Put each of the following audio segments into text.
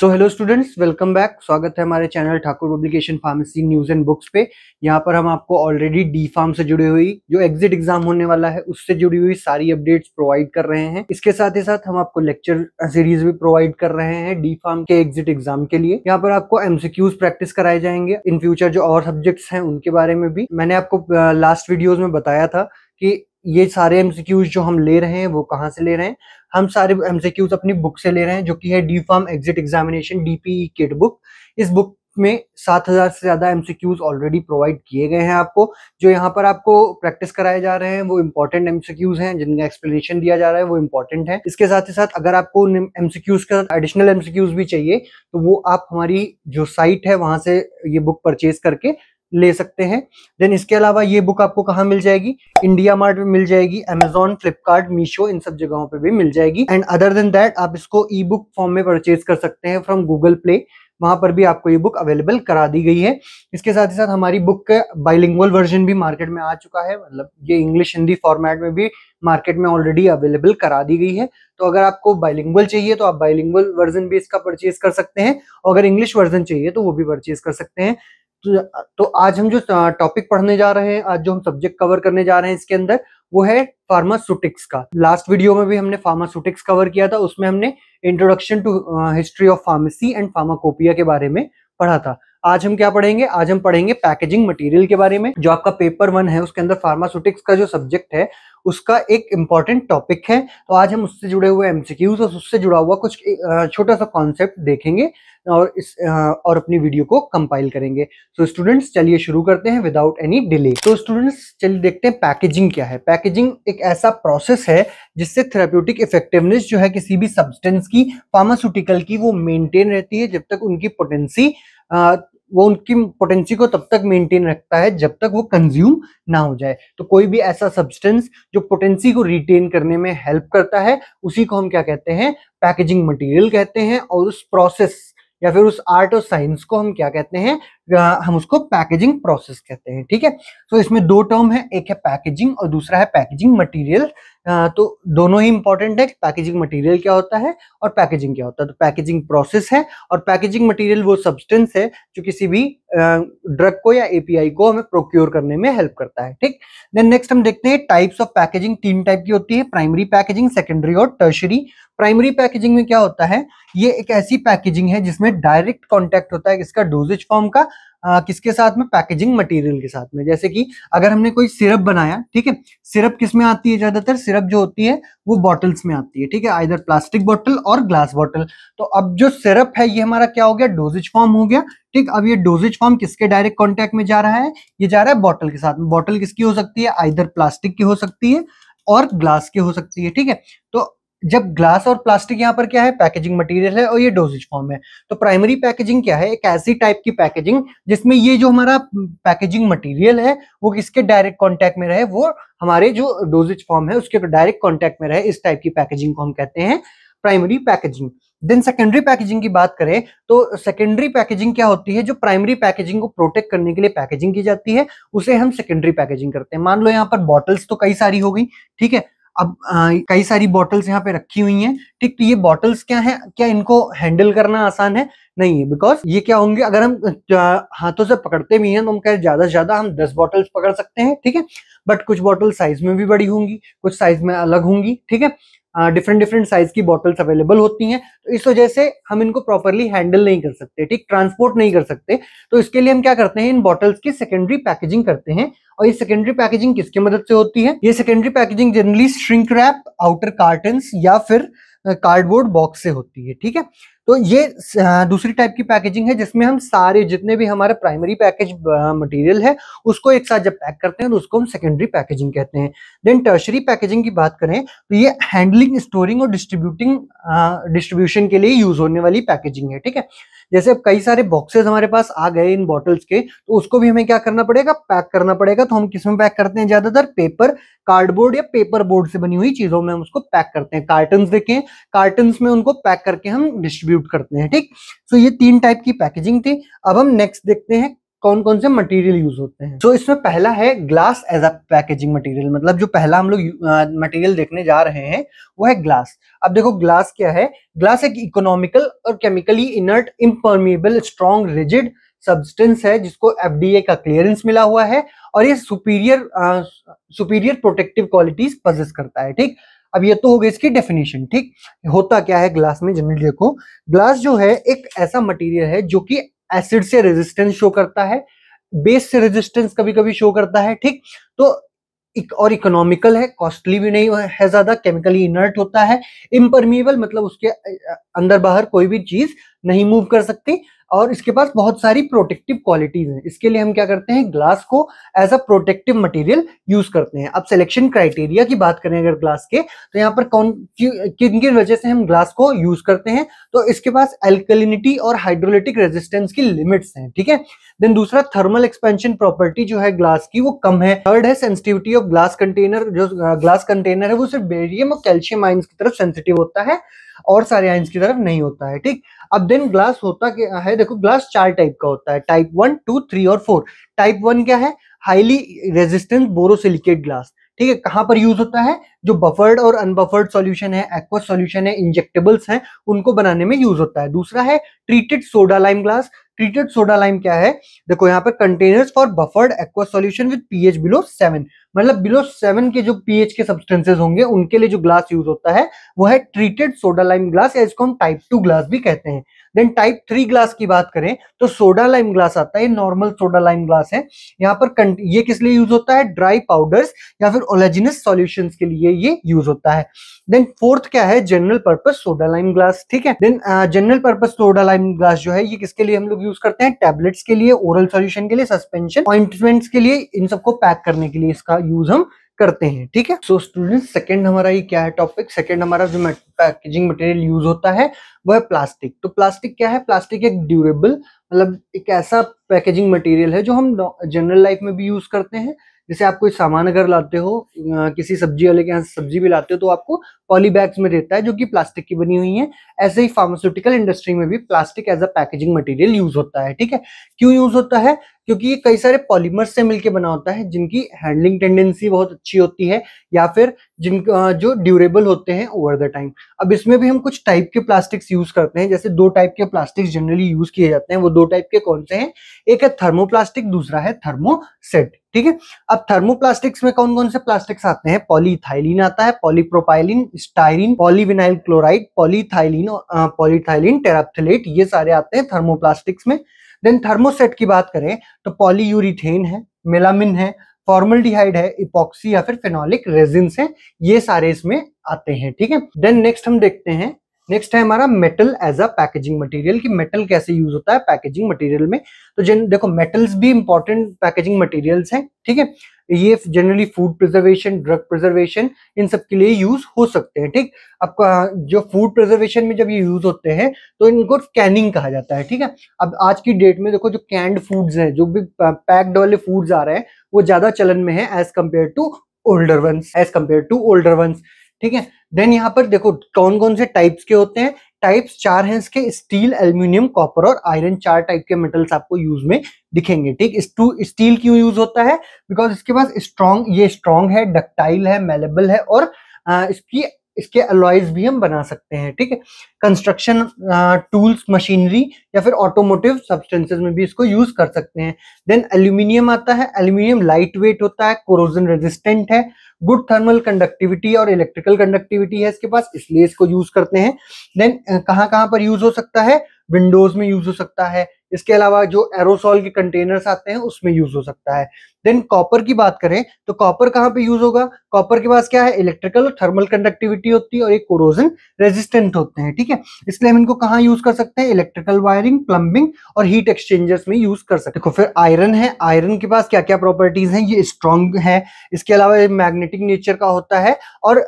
तो hello students, welcome back. स्वागत है हमारे channel Thakur publication pharmacy news and books पे। यहाँ पर हम आपको ऑलरेडी डी फार्म से जुड़ी हुई जो एग्जिट एग्जाम होने वाला है उससे जुड़ी हुई सारी अपडेट्स प्रोवाइड कर रहे हैं। इसके साथ ही साथ हम आपको लेक्चर सीरीज भी प्रोवाइड कर रहे हैं डी फार्म के एग्जिट एग्जाम के लिए। यहाँ पर आपको एमसीक्यूज प्रैक्टिस कराए जाएंगे। इन फ्यूचर जो और सब्जेक्ट्स हैं उनके बारे में भी मैंने आपको लास्ट वीडियोज में बताया था कि ये सारे एमसीक्यूज जो हम ले रहे हैं वो कहाँ से ले रहे हैं। हम सारे एमसीक्यूज अपनी बुक से ले रहे हैं जो कि है D pharm exit examination DPE kit book. इस बुक में 7000 से ज्यादा एमसीक्यूज ऑलरेडी प्रोवाइड किए गए हैं आपको। जो यहाँ पर आपको प्रैक्टिस कराए जा रहे हैं वो इंपॉर्टेंट एमसीक्यूज हैं, जिनका एक्सप्लेनेशन दिया जा रहा है वो इंपॉर्टेंट है। इसके साथ ही साथ अगर आपको एमसीक्यूज का एडिशनल एमसीक्यूज भी चाहिए तो वो आप हमारी जो साइट है वहां से ये बुक परचेज करके ले सकते हैं। देन इसके अलावा ये बुक आपको कहाँ मिल जाएगी? इंडिया मार्ट में मिल जाएगी, अमेजॉन, फ्लिपकार्ट, मीशो, इन सब जगहों पे भी मिल जाएगी। एंड अदर देन दैट आप इसको ई बुक फॉर्म में परचेज कर सकते हैं फ्रॉम गूगल प्ले। वहां पर भी आपको ये बुक अवेलेबल करा दी गई है। इसके साथ ही साथ हमारी बुक का बाइलिंगुअल वर्जन भी मार्केट में आ चुका है, मतलब ये इंग्लिश हिंदी फॉर्मेट में भी मार्केट में ऑलरेडी अवेलेबल करा दी गई है। तो अगर आपको बाइलिंगुअल चाहिए तो आप बाइलिंगुअल वर्जन भी इसका परचेज कर सकते हैं, और अगर इंग्लिश वर्जन चाहिए तो वो भी परचेज कर सकते हैं। तो आज हम जो टॉपिक पढ़ने जा रहे हैं, आज जो हम सब्जेक्ट कवर करने जा रहे हैं इसके अंदर, वो है फार्मास्यूटिक्स का। लास्ट वीडियो में भी हमने फार्मास्यूटिक्स कवर किया था, उसमें हमने introduction to history of pharmacy and pharmacopoeia के बारे में पढ़ा था। आज हम क्या पढ़ेंगे? आज हम पढ़ेंगे पैकेजिंग मटेरियल के बारे में। जो आपका पेपर 1 है उसके अंदर फार्मास्यूटिक्स का जो सब्जेक्ट है उसका एक इंपॉर्टेंट टॉपिक है। तो आज हम उससे जुड़े हुए एमसीक्यूज और उससे जुड़ा हुआ कुछ छोटा सा कॉन्सेप्ट देखेंगे और अपनी वीडियो को कंपाइल करेंगे। सो स्टूडेंट्स चलिए शुरू करते हैं विदाउट एनी डिले। तो स्टूडेंट्स चलिए देखते हैं पैकेजिंग क्या है। पैकेजिंग एक ऐसा प्रोसेस है जिससे थेरेप्यूटिक इफेक्टिवनेस जो है किसी भी सब्सटेंस की, फार्मास्यूटिकल की, वो मेंटेन रहती है जब तक उनकी पोटेंसी को तब तक मेंटेन रखता है जब तक वो कंज्यूम ना हो जाए। तो कोई भी ऐसा सब्सटेंस जो पोटेंसी को रिटेन करने में हेल्प करता है उसी को हम क्या कहते हैं? पैकेजिंग मटेरियल कहते हैं। और उस प्रोसेस या फिर उस आर्ट और साइंस को हम क्या कहते हैं? हम उसको पैकेजिंग प्रोसेस कहते हैं। ठीक है, तो इसमें दो टर्म है, एक है पैकेजिंग और दूसरा है पैकेजिंग मटेरियल। तो दोनों ही इंपॉर्टेंट है। पैकेजिंग मटेरियल क्या होता है और पैकेजिंग क्या होता है? तो पैकेजिंग प्रोसेस है और पैकेजिंग मटेरियल वो सब्सटेंस है जो किसी भी ड्रग को या एपीआई को हमें प्रोक्योर करने में हेल्प करता है। ठीक, देन नेक्स्ट हम देखते हैं टाइप्स ऑफ पैकेजिंग। 3 टाइप की होती है, प्राइमरी पैकेजिंग, सेकेंडरी और टर्शरी। प्राइमरी पैकेजिंग में क्या होता है? ये एक ऐसी पैकेजिंग है जिसमें डायरेक्ट कॉन्टैक्ट होता है किसका? डोजेज फॉर्म का। किसके साथ में? पैकेजिंग मटेरियल के साथ में। जैसे कि अगर हमने कोई सिरप बनाया, ठीक है, सिरप किस में आती है? ज्यादातर सिरप जो होती है वो बॉटल्स में आती है। ठीक है, आइदर प्लास्टिक बॉटल और ग्लास बॉटल। तो अब जो सिरप है ये हमारा क्या हो गया? डोजेज फॉर्म हो गया। ठीक, अब ये डोजेज फॉर्म किसके डायरेक्ट कॉन्टैक्ट में जा रहा है? ये जा रहा है बॉटल के साथ में। बॉटल किसकी हो सकती है? आइदर प्लास्टिक की हो सकती है और ग्लास की हो सकती है। ठीक है, तो जब ग्लास और प्लास्टिक यहाँ पर क्या है? पैकेजिंग मटेरियल है और ये डोजेज फॉर्म है। तो प्राइमरी पैकेजिंग क्या है? एक ऐसी टाइप की पैकेजिंग जिसमें ये जो हमारा पैकेजिंग मटेरियल है वो किसके डायरेक्ट कांटेक्ट में रहे? वो हमारे जो डोजेज फॉर्म है उसके डायरेक्ट कांटेक्ट में रहे। इस टाइप की पैकेजिंग को हम कहते हैं primary packaging. Then secondary packaging की बात करें तो सेकेंडरी पैकेजिंग क्या होती है? जो प्राइमरी पैकेजिंग को प्रोटेक्ट करने के लिए पैकेजिंग की जाती है उसे हम सेकेंडरी पैकेजिंग करते हैं। मान लो यहाँ पर बॉटल्स तो कई सारी हो गई, ठीक है, अब कई सारी बॉटल्स यहाँ पे रखी हुई हैं। ठीक, तो ये बॉटल्स क्या है? क्या इनको हैंडल करना आसान है? नहीं है, बिकॉज ये क्या होंगे? अगर हम हाथों से पकड़ते भी हैं तो हम कह ज्यादा से ज्यादा हम 10 बॉटल्स पकड़ सकते हैं। ठीक है, बट कुछ बॉटल साइज में भी बड़ी होंगी, कुछ साइज में अलग होंगी। ठीक है, डिफरेंट साइज की बॉटल्स अवेलेबल होती हैं, तो इस वजह से हम इनको प्रॉपरली हैंडल नहीं कर सकते, ठीक, ट्रांसपोर्ट नहीं कर सकते। तो इसके लिए हम क्या करते हैं? इन बॉटल्स की सेकेंडरी पैकेजिंग करते हैं। और ये सेकेंडरी पैकेजिंग किसकी मदद से होती है? ये secondary packaging generally shrink wrap, outer cartons या फिर कार्डबोर्ड बॉक्स से होती है। ठीक है, तो ये दूसरी टाइप की पैकेजिंग है जिसमें हम सारे जितने भी हमारे प्राइमरी पैकेज मटेरियल है उसको एक साथ जब पैक करते हैं तो उसको हम सेकेंडरी पैकेजिंग कहते हैं। देन टर्शरी पैकेजिंग की बात करें तो ये हैंडलिंग, स्टोरिंग और डिस्ट्रीब्यूशन के लिए यूज होने वाली पैकेजिंग है। ठीक है, जैसे अब कई सारे बॉक्सेस हमारे पास आ गए इन बॉटल्स के, तो उसको भी हमें क्या करना पड़ेगा? पैक करना पड़ेगा। तो हम किसमें पैक करते हैं? ज्यादातर पेपर, कार्डबोर्ड या पेपर बोर्ड से बनी हुई चीजों में हम उसको पैक करते हैं। कार्टन्स देखें, कार्टन्स में उनको पैक करके हम डिस्ट्रीब्यूट करते हैं। ठीक, सो ये 3 टाइप की पैकेजिंग थी। अब हम नेक्स्ट देखते हैं कौन कौन से मटेरियल यूज होते हैं। तो इसमें पहला है glass as a packaging material, मतलब जो पहला हम लोग मटेरियल देखने जा रहे हैं वो है ग्लास। अब देखो ग्लास क्या है, ग्लास एक इकोनॉमिकल और chemically inert impermeable strong rigid substance है जिसको एफडीए का क्लियरेंस मिला हुआ है और ये सुपीरियर प्रोटेक्टिव क्वालिटीज पजेस करता है। ठीक, अब ये तो हो गई इसकी डेफिनेशन। ठीक, होता क्या है ग्लास में जनरली, देखो ग्लास जो है एक ऐसा मटेरियल है जो कि एसिड से रेजिस्टेंस शो करता है, बेस से रेजिस्टेंस कभी कभी शो करता है। ठीक, तो और इकोनॉमिकल है, कॉस्टली भी नहीं है ज्यादा, केमिकली इनर्ट होता है, इम्परमिएबल मतलब उसके अंदर बाहर कोई भी चीज नहीं मूव कर सकती, और इसके पास बहुत सारी प्रोटेक्टिव क्वालिटीज हैं। इसके लिए हम क्या करते हैं, ग्लास को as a protective material use करते हैं। अब सिलेक्शन क्राइटेरिया की बात करें अगर ग्लास के, तो यहाँ पर किन किन वजह से हम ग्लास को यूज करते हैं, तो इसके पास अल्कलिनिटी और हाइड्रोलिटिक रेजिस्टेंस की लिमिट्स हैं। ठीक है, देन दूसरा थर्मल एक्सपेंशन प्रॉपर्टी जो है ग्लास की वो कम है। थर्ड है सेंसिटिविटी ऑफ ग्लास कंटेनर, जो ग्लास कंटेनर है वो सिर्फ बेरियम और कैल्शियम आयंस की तरफ सेंसिटिव होता है और सारे आयंस की तरफ नहीं होता है। ठीक, अब देन ग्लास होता क्या है, देखो ग्लास 4 टाइप का होता है, टाइप 1, 2, 3 और 4। टाइप 1 क्या है, हाईली रेजिस्टेंट बोरोसिलिकेट ग्लास। ठीक है, कहां पर यूज होता है, जो बफर्ड और अनबफर्ड सॉल्यूशन है, एक्वस सॉल्यूशन है, इंजेक्टेबल्स हैं, उनको बनाने में यूज होता है। दूसरा है treated soda lime glass. Treated soda lime क्या है, देखो यहाँ पर containers for buffered aqueous solution with pH below 7, मतलब बिलो 7 के जो पीएच के सब्सटेंसेस होंगे उनके लिए जो ग्लास यूज होता है वो है ट्रीटेड सोडा लाइम ग्लास, या इसको हम टाइप 2 ग्लास भी कहते हैं। देन टाइप 3 ग्लास की बात करें तो सोडा लाइम ग्लास आता है, नॉर्मल सोडा लाइम ग्लास है। यहाँ पर ये किस लिए यूज होता है, ड्राई पाउडर्स या फिर ओलेजिनस सॉल्यूशंस के लिए ये यूज होता है। देन फोर्थ क्या है, general purpose soda lime glass. ठीक है, then general purpose soda lime glass जो है ये किसके लिए हम लोग यूज करते हैं, टैबलेट्स के लिए, ओरल सॉल्यूशन के लिए, सस्पेंशन, ऑइंटमेंट्स के लिए, इन सबको पैक करने के लिए इसका यूज हम करते हैं। ठीक है, सो स्टूडेंट्स सेकंड हमारा ये क्या है टॉपिक, सेकंड हमारा जो पैकेजिंग मटेरियल यूज होता है वो है प्लास्टिक। तो प्लास्टिक क्या है, प्लास्टिक एक ड्यूरेबल मतलब एक ऐसा पैकेजिंग मटेरियल है जो हम जनरल लाइफ में भी यूज करते हैं। जैसे आप कोई सामान अगर लाते हो, किसी सब्जी वाले के यहाँ सब्जी भी लाते हो तो आपको पॉली बैग्स में देता है जो कि प्लास्टिक की बनी हुई है। ऐसे ही फार्मास्यूटिकल इंडस्ट्री में भी plastic as a packaging material use होता है। ठीक है, क्यों यूज होता है, क्योंकि ये कई सारे पॉलीमर्स से मिलकर बना होता है जिनकी हैंडलिंग टेंडेंसी बहुत अच्छी होती है या फिर जो ड्यूरेबल होते हैं ओवर द टाइम। अब इसमें भी हम कुछ टाइप के प्लास्टिक्स यूज करते हैं, जैसे 2 टाइप के प्लास्टिक्स जनरली यूज किए जाते हैं। वो 2 टाइप के कौन से हैं, एक है थर्मोप्लास्टिक, दूसरा है थर्मोसेट। ठीक है, अब थर्मोप्लास्टिक्स में कौन कौन से प्लास्टिक्स आते हैं, पॉलीइथाइलिन आता है, polypropylene, styrene, polyvinyl chloride, polyethylene terephthalate, ये सारे आते हैं थर्मोप्लास्टिक्स में। देन थर्मोसेट की बात करें तो पॉलीयूरिथेन है, मेलामिन है, फॉर्मल्डिहाइड है, इपॉक्सी या फिर फेनोलिक रेजिन्स हैं, ये सारे इसमें आते हैं। ठीक है, देन नेक्स्ट हम देखते हैं, नेक्स्ट है हमारा metal as a packaging material, कि मेटल कैसे यूज होता है पैकेजिंग मटेरियल में। तो देखो मेटल्स भी इंपॉर्टेंट पैकेजिंग मटेरियल्स हैं। ठीक है, ये generally food preservation, drug preservation, इन सब के लिए यूज हो सकते हैं। ठीक, आपका जो फूड प्रिजर्वेशन में जब ये यूज होते हैं तो इनको कैनिंग कहा जाता है। ठीक है, अब आज की डेट में देखो जो कैंड फूड्स हैं, जो भी पैक्ड वाले फूड्स आ रहे हैं वो ज्यादा चलन में है as compare to older ones. ठीक है, देन यहाँ पर देखो कौन कौन से टाइप्स के होते हैं, टाइप्स 4 हैं इसके, स्टील, एल्यूमिनियम, कॉपर और आयरन, 4 टाइप के मेटल्स आपको यूज में दिखेंगे। ठीक, स्टील क्यों यूज होता है, बिकॉज इसके पास स्ट्रॉन्ग है, डक्टाइल है, मेलेबल है और इसके अलॉयज भी हम बना सकते हैं। ठीक है, कंस्ट्रक्शन टूल्स, मशीनरी या फिर ऑटोमोटिव सब्सटेंसेस में भी इसको यूज कर सकते हैं। देन एल्यूमिनियम आता है, एल्यूमिनियम लाइट वेट होता है, कोरोजन रेजिस्टेंट है, गुड थर्मल कंडक्टिविटी और इलेक्ट्रिकल कंडक्टिविटी है इसके पास, इसलिए इसको यूज करते हैं। देन कहां पर यूज हो सकता है, विंडोज में यूज हो सकता है, इसके अलावा जो एरोसॉल के कंटेनर्स आते हैं उसमें यूज हो सकता है। देन कॉपर की बात करें तो कॉपर कहाँ पे यूज होगा, कॉपर के पास क्या है, इलेक्ट्रिकल और थर्मल कंडक्टिविटी होती है और एक कोरोजन रेजिस्टेंट होते हैं। ठीक है, इसलिए हम इनको कहाँ यूज कर सकते हैं, इलेक्ट्रिकल वायरिंग, प्लम्बिंग और हीट एक्सचेंजर्स में यूज कर सकते हैं। देखो फिर आयरन है, आयरन के पास क्या क्या प्रॉपर्टीज हैं, ये स्ट्रॉन्ग है, इसके अलावा मैग्नेटिक नेचर का होता है और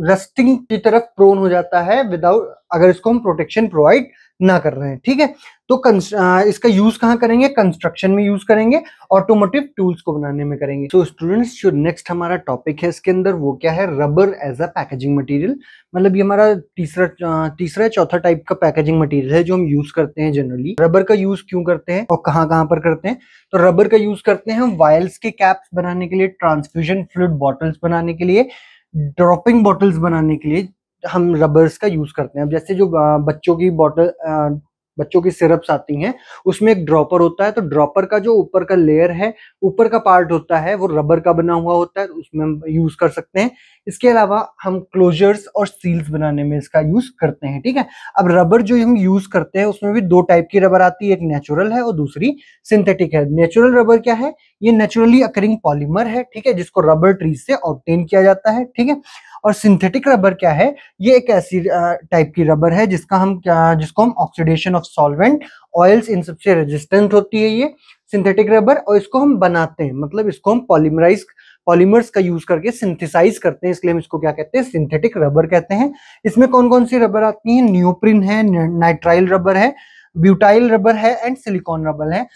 रस्टिंग की तरफ प्रोन हो जाता है विदाउट, अगर इसको हम प्रोटेक्शन प्रोवाइड ना कर रहे हैं, ठीक है। तो इसका यूज कहाँ करेंगे, कंस्ट्रक्शन में यूज करेंगे, ऑटोमोटिव टूल्स को बनाने में करेंगे। तो स्टूडेंट्स जो नेक्स्ट हमारा टॉपिक है इसके अंदर वो क्या है, rubber as a packaging material. मतलब ये हमारा तीसरा चौथा टाइप का पैकेजिंग मटेरियल है जो हम यूज करते हैं जनरली। रबर का यूज क्यों करते हैं और कहाँ कहाँ पर करते हैं, तो रबर का यूज करते हैं हम वायल्स के कैप्स बनाने के लिए, ट्रांसफ्यूजन फ्लूइड बॉटल्स बनाने के लिए, ड्रॉपिंग बॉटल्स बनाने के लिए हम रबर्स का यूज करते हैं। अब जैसे जो बच्चों की सिरप्स आती हैं उसमें एक ड्रॉपर होता है, तो ड्रॉपर का जो ऊपर का लेयर है, ऊपर का पार्ट होता है वो रबर का बना हुआ होता है, उसमें हम यूज कर सकते हैं। इसके अलावा हम क्लोजर्स और सील्स बनाने में इसका यूज करते हैं, ठीक है। अब रबर जो हम यूज करते हैं उसमें भी दो टाइप की रबर आती है, एक नेचुरल है और दूसरी सिंथेटिक है। नेचुरल रबर क्या है, ये नेचुरली अकरिंग पॉलीमर है, ठीक है, जिसको रबर ट्रीज से ऑब्टेन किया जाता है, ठीक है। और सिंथेटिक रबर क्या है, ये एक ऐसी टाइप की रबर है जिसको हम ऑक्सीडेशन ऑफ सॉल्वेंट, ऑयल्स, इन सबसे रेजिस्टेंट होती है ये सिंथेटिक रबर, और इसको हम बनाते हैं, मतलब इसको हम पॉलीमर्स का यूज करके सिंथेसाइज करते हैं, इसलिए हम इसको क्या कहते हैं, सिंथेटिक रबर कहते हैं। इसमें कौन कौन सी रबर आती है, नियोप्रिन है, नाइट्राइल रबर है, ब्यूटाइल रबर है एंड सिलिकॉन रबर है।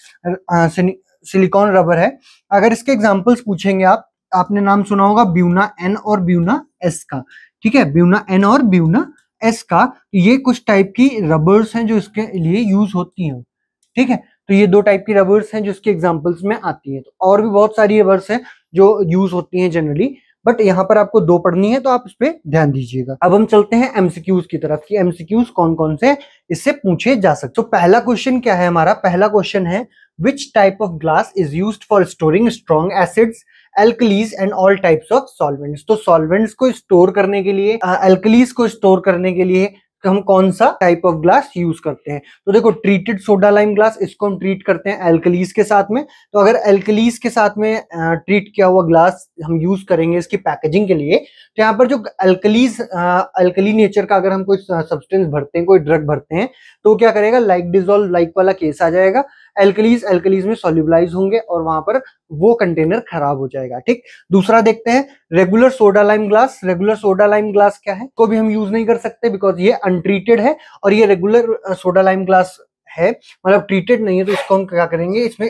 सिलिकॉन रबर है। अगर इसके एग्जांपल्स पूछेंगे आपने नाम सुना होगा ब्यूना एन और ब्यूना एस का, ठीक है, ब्यूना एन और ब्यूना एस का, ये कुछ टाइप की रबर्स हैं जो इसके लिए यूज होती हैं, ठीक है। तो ये दो टाइप की रबर्स हैं जो इसके एग्जांपल्स में आती हैं। तो और भी बहुत सारी रबर्स हैं जो यूज होती हैं जनरली, बट यहाँ पर आपको दो पढ़नी है तो आप इस पे ध्यान दीजिएगा। अब हम चलते हैं एमसीक्यूज की तरफ कि एमसीक्यूज कौन कौन से इससे पूछे जा सकते। तो पहला क्वेश्चन क्या है हमारा, पहला क्वेश्चन है which type of glass is used for storing strong acids, alkalis and all types of solvents. तो सॉल्वेंट्स को स्टोर करने के लिए, एल्कलीज को स्टोर करने के लिए हम कौन सा टाइप ऑफ ग्लास यूज करते हैं। तो देखो ट्रीटेड सोडा लाइम ग्लास, इसको हम ट्रीट करते हैं एल्कलीज के साथ में। तो अगर एल्कलीज के साथ में ट्रीट किया हुआ ग्लास हम यूज करेंगे इसकी पैकेजिंग के लिए, तो यहाँ पर जो अल्कली नेचर का अगर हम कोई सब्सटेंस भरते हैं, कोई ड्रग भरते हैं, तो क्या करेगा, लाइक डिजोल्व लाइक वाला केस आ जाएगा। एल्कलीज में सॉल्युबलाइज होंगे और वहां पर वो कंटेनर खराब हो जाएगा, ठीक। दूसरा देखते हैं regular soda lime glass. Regular soda lime glass क्या है, को भी हम यूज नहीं कर सकते बिकॉज ये अनट्रीटेड है, और ये रेगुलर सोडा लाइम ग्लास है, मतलब ट्रीटेड नहीं है। तो इसको हम क्या करेंगे, इसमें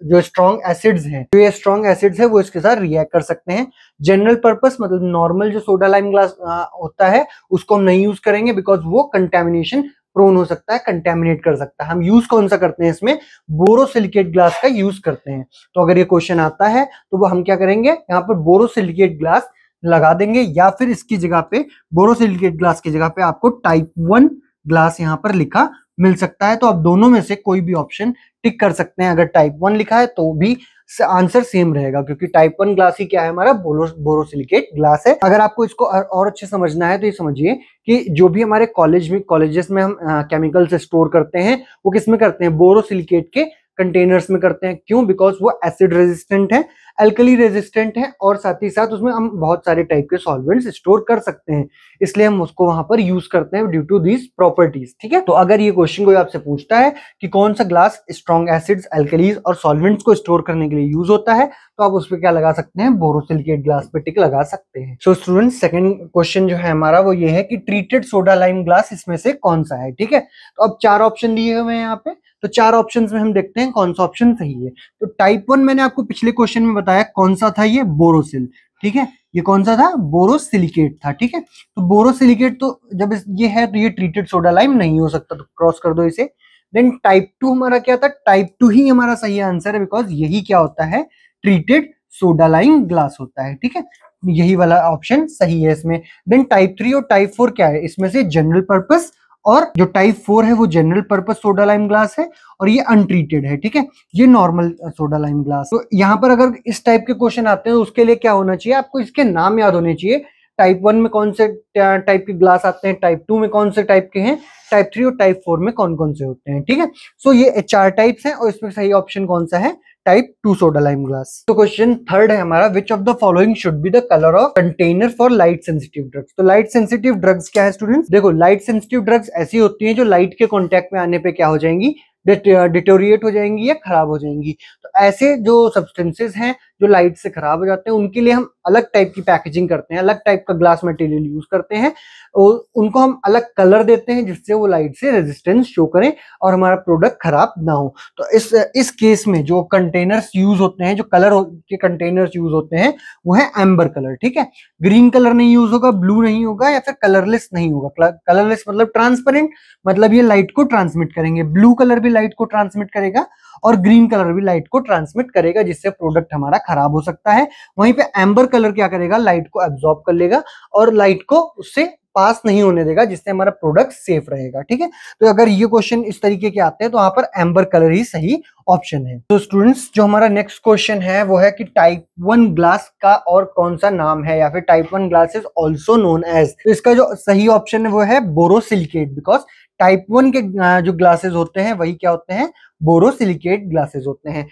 जो स्ट्रॉन्ग एसिड्स हैं, जो ये स्ट्रॉन्ग एसिड्स है वो इसके साथ रिएक्ट कर सकते हैं। जनरल पर्पस मतलब नॉर्मल जो सोडा लाइम ग्लास होता है उसको हम नहीं यूज करेंगे बिकॉज वो कंटेमिनेशन प्रोन हो सकता है, कंटेमिनेट कर सकता है। हम यूज कौन सा करते हैं, इसमें बोरोसिलिकेट ग्लास का यूज करते हैं। तो अगर ये क्वेश्चन आता है तो वो हम क्या करेंगे, यहाँ पर बोरोसिलिकेट ग्लास लगा देंगे, या फिर इसकी जगह पे बोरोसिलिकेट ग्लास की जगह पे आपको टाइप 1 ग्लास यहाँ पर लिखा मिल सकता है। तो आप दोनों में से कोई भी ऑप्शन टिक कर सकते हैं। अगर टाइप 1 लिखा है तो भी आंसर सेम रहेगा, क्योंकि टाइप 1 ग्लास ही क्या है, हमारा बोरोसिलिकेट ग्लास है। अगर आपको इसको और अच्छे समझना है तो ये समझिए कि जो भी हमारे कॉलेजेस में हम केमिकल्स स्टोर करते हैं वो किस में करते हैं, बोरोसिलिकेट के कंटेनर्स में करते हैं। क्यों, बिकॉज वो एसिड रेजिस्टेंट है, एल्कली रेजिस्टेंट है, और साथ ही साथ उसमें हम बहुत सारे टाइप के सॉल्वेंट्स स्टोर कर सकते हैं, इसलिए हम उसको वहां पर यूज करते हैं ड्यू टू दीज प्रॉपर्टीज, ठीक है। तो अगर ये क्वेश्चन कोई आपसे पूछता है कि कौन सा ग्लास स्ट्रॉन्ग एसिड्स, एल्कलीज और सॉल्वेंट्स को स्टोर करने के लिए यूज होता है, तो आप उस पर क्या लगा सकते हैं, बोरोसिलिकेट ग्लास पे टिक लगा सकते हैं। सो स्टूडेंट्स सेकंड क्वेश्चन जो है हमारा वो ये है कि ट्रीटेड सोडा लाइम ग्लास इसमें से कौन सा है, ठीक है। तो अब 4 ऑप्शन दिए हुए हैं यहाँ पे, तो 4 ऑप्शंस में हम देखते हैं कौन सा ऑप्शन सही है। तो टाइप 1 मैंने आपको पिछले क्वेश्चन में बताया कौन सा था, ये बोरोसिल, ठीक है। ये कौन सा था, बोरोसिलिकेट था, ठीक है। तो बोरोसिलिकेट तो जब ये है तो ये ट्रीटेड सोडा लाइम नहीं हो सकता, तो क्रॉस कर दो इसे। देन टाइप 2 हमारा क्या था, टाइप 2 ही हमारा सही आंसर है, बिकॉज यही क्या होता है, ट्रीटेड सोडा लाइम ग्लास होता है, ठीक है। यही वाला ऑप्शन सही है इसमें। देन टाइप 3 और टाइप 4 क्या है, इसमें से जनरल पर्पस, और जो टाइप 4 है वो general purpose soda lime glass है, और ये अनट्रीटेड है, ठीक है, ये नॉर्मल सोडा लाइम ग्लास। तो यहाँ पर अगर इस टाइप के क्वेश्चन आते हैं तो उसके लिए क्या होना चाहिए, आपको इसके नाम याद होने चाहिए। टाइप 1 में कौन से टाइप के ग्लास आते हैं, टाइप 2 में कौन से टाइप के हैं, टाइप 3 और टाइप 4 में कौन कौन से होते हैं, ठीक है। सो ये 4 टाइप्स हैं और इसमें सही ऑप्शन कौन सा है, टाइप 2 सोडा लाइम ग्लास। तो क्वेश्चन थर्ड है हमारा, which of the following should be the colour of container for light sensitive drugs. तो लाइट सेंसिटिव ड्रग्स क्या है स्टूडेंट्स, देखो लाइट सेंसिटिव ड्रग्स ऐसी होती हैं जो लाइट के कांटेक्ट में आने पे क्या हो जाएंगी, डिटोरिएट हो जाएंगी या खराब हो जाएंगी। तो ऐसे जो सब्सटेंसेस हैं जो लाइट से खराब हो जाते हैं, उनके लिए हम अलग टाइप की पैकेजिंग करते हैं, अलग टाइप का ग्लास मटेरियल यूज करते हैं और उनको हम अलग कलर देते हैं जिससे वो लाइट से रेजिस्टेंस शो करें और हमारा प्रोडक्ट खराब ना हो। तो इस केस में जो कंटेनर्स यूज होते हैं, जो कलर के कंटेनर्स यूज होते हैं, वो है एम्बर कलर। ठीक है, ग्रीन कलर नहीं यूज होगा, ब्लू नहीं होगा या फिर कलरलेस नहीं होगा। कलरलेस मतलब ट्रांसपेरेंट, मतलब ये लाइट को ट्रांसमिट करेंगे। ब्लू कलर भी लाइट को ट्रांसमिट करेगा और ग्रीन कलर भी लाइट को ट्रांसमिट करेगा, जिससे प्रोडक्ट हमारा खराब हो सकता है। वहीं पे एम्बर कलर क्या करेगा, लाइट को एब्जॉर्ब कर लेगा और लाइट को उससे पास नहीं होने देगा, जिससे हमारा प्रोडक्ट सेफ रहेगा। ठीक है, तो अगर ये क्वेश्चन इस तरीके के आते हैं तो वहां पर एम्बर कलर ही सही ऑप्शन है। तो स्टूडेंट्स, जो हमारा नेक्स्ट क्वेश्चन है वो है कि टाइप 1 ग्लास का और कौन सा नाम है, या फिर type 1 glass is also known as. तो इसका जो सही ऑप्शन है वो है बोरोसिलिकेट, बिकॉज टाइप 1 के जो ग्लासेस होते हैं वही क्या होते हैं, बोरोसिलिकेट ग्लासेस होते हैं।